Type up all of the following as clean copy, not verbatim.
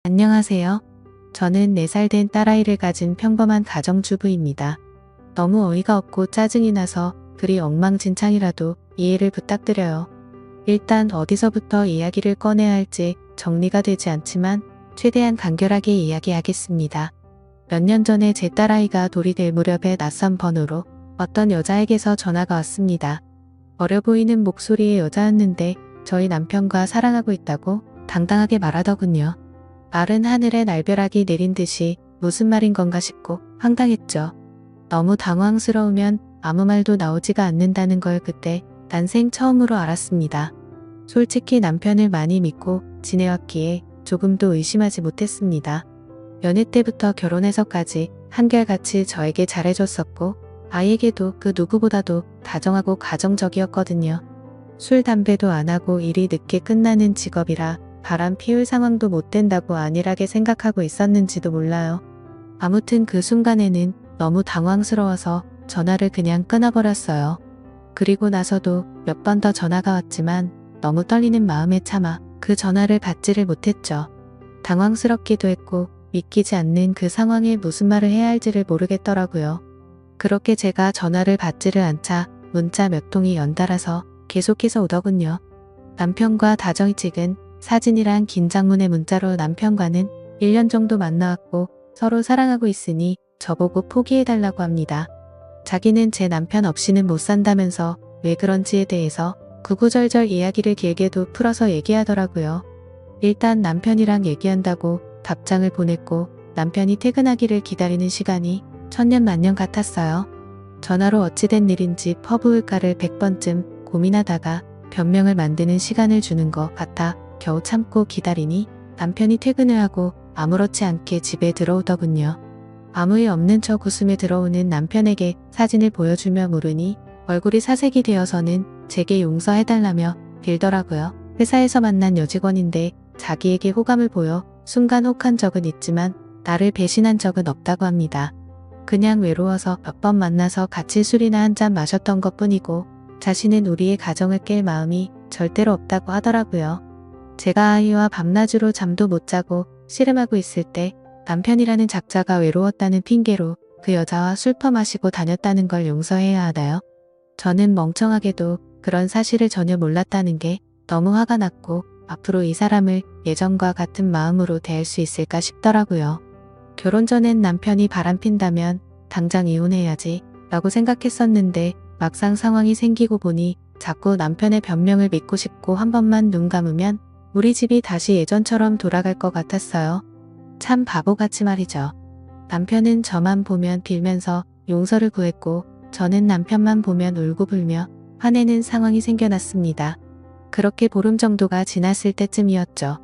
안녕하세요. 저는 4살 된 딸아이를 가진 평범한 가정주부입니다. 너무 어이가 없고 짜증이 나서 글이 엉망진창이라도 이해를 부탁드려요. 일단 어디서부터 이야기를 꺼내야 할지 정리가 되지 않지만 최대한 간결하게 이야기하겠습니다. 몇 년 전에 제 딸아이가 돌이 될 무렵에 낯선 번호로 어떤 여자에게서 전화가 왔습니다. 어려 보이는 목소리의 여자였는데 저희 남편과 사랑하고 있다고 당당하게 말하더군요. 말은 하늘에 날벼락이 내린 듯이 무슨 말인 건가 싶고 황당했죠. 너무 당황스러우면 아무 말도 나오지가 않는다는 걸 그때 난생 처음으로 알았습니다. 솔직히 남편을 많이 믿고 지내왔기에 조금도 의심하지 못했습니다. 연애 때부터 결혼해서까지 한결같이 저에게 잘해줬었고 아이에게도 그 누구보다도 다정하고 가정적이었거든요. 술 담배도 안 하고 일이 늦게 끝나는 직업이라 바람 피울 상황도 못 된다고 안일하게 생각하고 있었는지도 몰라요. 아무튼 그 순간에는 너무 당황스러워서 전화를 그냥 끊어버렸어요. 그리고 나서도 몇 번 더 전화가 왔지만 너무 떨리는 마음에 참아 그 전화를 받지를 못했죠. 당황스럽기도 했고 믿기지 않는 그 상황에 무슨 말을 해야 할지를 모르겠더라고요. 그렇게 제가 전화를 받지를 않자 문자 몇 통이 연달아서 계속해서 오더군요. 남편과 다정히 찍은 사진이랑 긴 장문의 문자로 남편과는 1년 정도 만나왔고 서로 사랑하고 있으니 저보고 포기해달라고 합니다. 자기는 제 남편 없이는 못 산다면서 왜 그런지에 대해서 구구절절 이야기를 길게도 풀어서 얘기하더라고요. 일단 남편이랑 얘기한다고 답장을 보냈고 남편이 퇴근하기를 기다리는 시간이 천년만년 같았어요. 전화로 어찌된 일인지 퍼부을까를 100번쯤 고민하다가 변명을 만드는 시간을 주는 것 같아 겨우 참고 기다리니 남편이 퇴근을 하고 아무렇지 않게 집에 들어오더군요. 아무 일 없는 척 웃으며 들어오는 남편에게 사진을 보여주며 물으니 얼굴이 사색이 되어서는 제게 용서해달라며 빌더라고요. 회사에서 만난 여직원인데 자기에게 호감을 보여 순간 혹한 적은 있지만 나를 배신한 적은 없다고 합니다. 그냥 외로워서 몇 번 만나서 같이 술이나 한잔 마셨던 것뿐이고 자신은 우리의 가정을 깰 마음이 절대로 없다고 하더라고요. 제가 아이와 밤낮으로 잠도 못 자고 씨름하고 있을 때 남편이라는 작자가 외로웠다는 핑계로 그 여자와 술 퍼마시고 다녔다는 걸 용서해야 하나요? 저는 멍청하게도 그런 사실을 전혀 몰랐다는 게 너무 화가 났고 앞으로 이 사람을 예전과 같은 마음으로 대할 수 있을까 싶더라고요. 결혼 전엔 남편이 바람핀다면 당장 이혼해야지 라고 생각했었는데 막상 상황이 생기고 보니 자꾸 남편의 변명을 믿고 싶고 한 번만 눈 감으면 우리 집이 다시 예전처럼 돌아갈 것 같았어요. 참 바보같이 말이죠. 남편은 저만 보면 빌면서 용서를 구했고 저는 남편만 보면 울고 불며 화내는 상황이 생겨났습니다. 그렇게 보름 정도가 지났을 때쯤이었죠.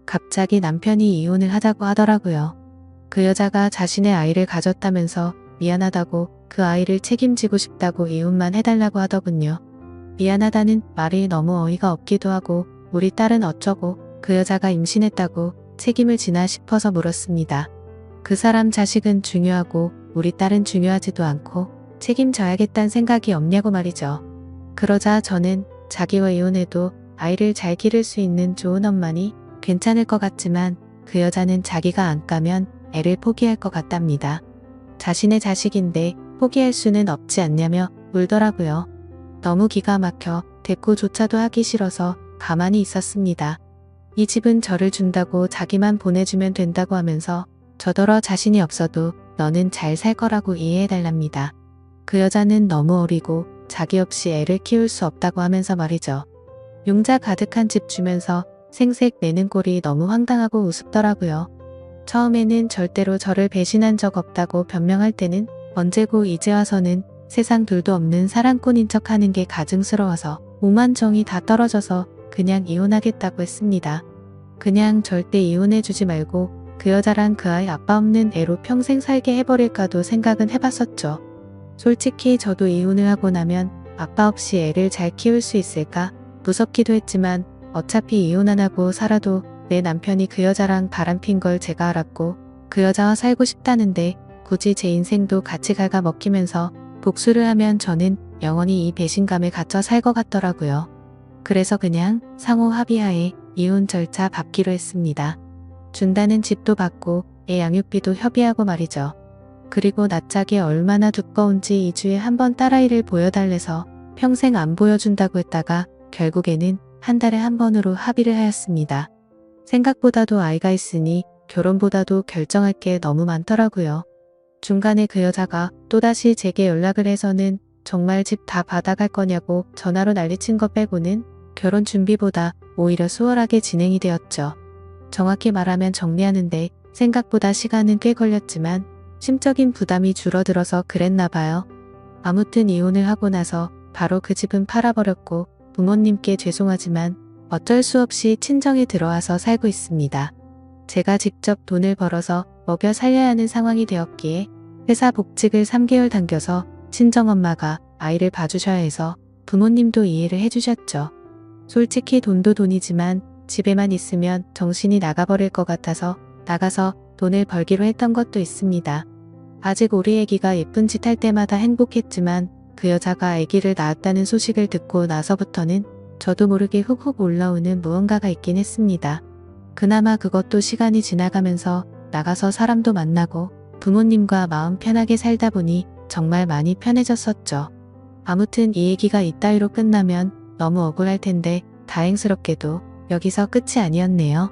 갑자기 남편이 이혼을 하자고 하더라고요. 그 여자가 자신의 아이를 가졌다면서 미안하다고 그 아이를 책임지고 싶다고 이혼만 해달라고 하더군요. 미안하다는 말이 너무 어이가 없기도 하고 우리 딸은 어쩌고 그 여자가 임신했다고 책임을 지나 싶어서 물었습니다. 그 사람 자식은 중요하고 우리 딸은 중요하지도 않고 책임져야겠다는 생각이 없냐고 말이죠. 그러자 저는 자기와 이혼해도 아이를 잘 기를 수 있는 좋은 엄마니 괜찮을 것 같지만 그 여자는 자기가 안 까면 애를 포기할 것 같답니다. 자신의 자식인데 포기할 수는 없지 않냐며 울더라고요. 너무 기가 막혀 대꾸조차도 하기 싫어서 가만히 있었습니다. 이 집은 저를 준다고 자기만 보내주면 된다고 하면서 저더러 자신이 없어도 너는 잘 살 거라고 이해해달랍니다. 그 여자는 너무 어리고 자기 없이 애를 키울 수 없다고 하면서 말이죠. 융자 가득한 집 주면서 생색 내는 꼴이 너무 황당하고 우습더라고요. 처음에는 절대로 저를 배신한 적 없다고 변명할 때는 언제고 이제 와서는 세상 둘도 없는 사랑꾼인 척 하는 게 가증스러워서 오만 정이 다 떨어져서 그냥 이혼하겠다고 했습니다. 그냥 절대 이혼해주지 말고 그 여자랑 그 아이 아빠 없는 애로 평생 살게 해버릴까도 생각은 해봤었죠. 솔직히 저도 이혼을 하고 나면 아빠 없이 애를 잘 키울 수 있을까 무섭기도 했지만 어차피 이혼 안 하고 살아도 내 남편이 그 여자랑 바람핀 걸 제가 알았고 그 여자와 살고 싶다는데 굳이 제 인생도 같이 갉아먹히면서 복수를 하면 저는 영원히 이 배신감에 갇혀 살 것 같더라고요. 그래서 그냥 상호 합의하에 이혼 절차 밟기로 했습니다. 준다는 집도 받고 애 양육비도 협의하고 말이죠. 그리고 낯짝이 얼마나 두꺼운지 2주에 한 번 딸아이를 보여달래서 평생 안 보여준다고 했다가 결국에는 한 달에 한 번으로 합의를 하였습니다. 생각보다도 아이가 있으니 결혼보다도 결정할 게 너무 많더라고요. 중간에 그 여자가 또다시 제게 연락을 해서는 정말 집 다 받아갈 거냐고 전화로 난리친 것 빼고는 결혼 준비보다 오히려 수월하게 진행이 되었죠. 정확히 말하면 정리하는데 생각보다 시간은 꽤 걸렸지만 심적인 부담이 줄어들어서 그랬나 봐요. 아무튼 이혼을 하고 나서 바로 그 집은 팔아버렸고 부모님께 죄송하지만 어쩔 수 없이 친정에 들어와서 살고 있습니다. 제가 직접 돈을 벌어서 먹여 살려야 하는 상황이 되었기에 회사 복직을 3개월 당겨서 친정엄마가 아이를 봐주셔야 해서 부모님도 이해를 해주셨죠. 솔직히 돈도 돈이지만 집에만 있으면 정신이 나가버릴 것 같아서 나가서 돈을 벌기로 했던 것도 있습니다. 아직 우리 애기가 예쁜 짓 할 때마다 행복했지만 그 여자가 아기를 낳았다는 소식을 듣고 나서부터는 저도 모르게 훅훅 올라오는 무언가가 있긴 했습니다. 그나마 그것도 시간이 지나가면서 나가서 사람도 만나고 부모님과 마음 편하게 살다 보니 정말 많이 편해졌었죠. 아무튼 이 얘기가 이따위로 끝나면 너무 억울할 텐데 다행스럽게도 여기서 끝이 아니었네요.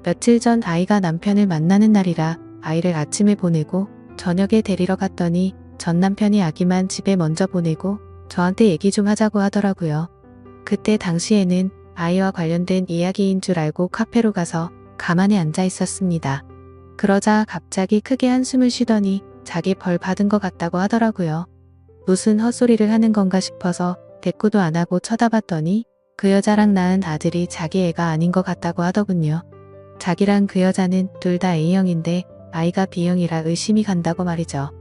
며칠 전 아이가 남편을 만나는 날이라 아이를 아침에 보내고 저녁에 데리러 갔더니 전 남편이 아기만 집에 먼저 보내고 저한테 얘기 좀 하자고 하더라고요. 그때 당시에는 아이와 관련된 이야기인 줄 알고 카페로 가서 가만히 앉아 있었습니다. 그러자 갑자기 크게 한숨을 쉬더니 자기 벌 받은 것 같다고 하더라고요. 무슨 헛소리를 하는 건가 싶어서 대꾸도 안 하고 쳐다봤더니 그 여자랑 낳은 아들이 자기 애가 아닌 것 같다고 하더군요. 자기랑 그 여자는 둘 다 A형인데 아이가 B형이라 의심이 간다고 말이죠.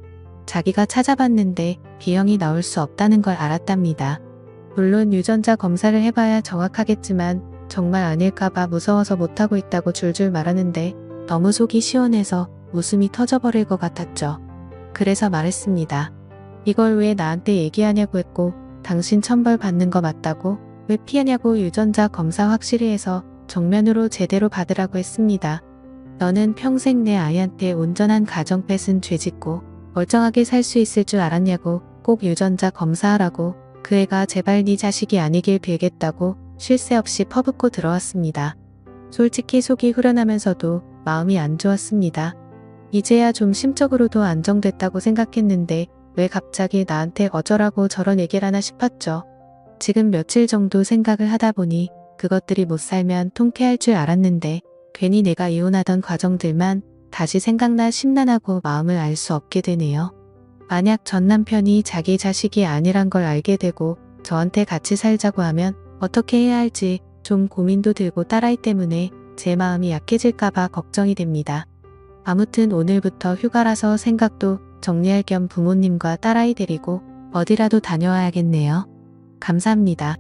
자기가 찾아봤는데 B형이 나올 수 없다는 걸 알았답니다. 물론 유전자 검사를 해봐야 정확하겠지만 정말 아닐까봐 무서워서 못하고 있다고 줄줄 말하는데 너무 속이 시원해서 웃음이 터져버릴 것 같았죠. 그래서 말했습니다. 이걸 왜 나한테 얘기하냐고 했고 당신 천벌 받는 거 맞다고 왜 피하냐고 유전자 검사 확실히 해서 정면으로 제대로 받으라고 했습니다. 너는 평생 내 아이한테 온전한 가정 뺏은 죄 짓고 멀쩡하게 살 수 있을 줄 알았냐고 꼭 유전자 검사하라고 그 애가 제발 네 자식이 아니길 빌겠다고 쉴 새 없이 퍼붓고 들어왔습니다. 솔직히 속이 후련하면서도 마음이 안 좋았습니다. 이제야 좀 심적으로도 안정됐다고 생각했는데 왜 갑자기 나한테 어쩌라고 저런 얘기를 하나 싶었죠. 지금 며칠 정도 생각을 하다 보니 그것들이 못 살면 통쾌할 줄 알았는데 괜히 내가 이혼하던 과정들만 다시 생각나 심란하고 마음을 알 수 없게 되네요. 만약 전 남편이 자기 자식이 아니란 걸 알게 되고 저한테 같이 살자고 하면 어떻게 해야 할지 좀 고민도 들고 딸아이 때문에 제 마음이 약해질까봐 걱정이 됩니다. 아무튼 오늘부터 휴가라서 생각도 정리할 겸 부모님과 딸아이 데리고 어디라도 다녀와야겠네요. 감사합니다.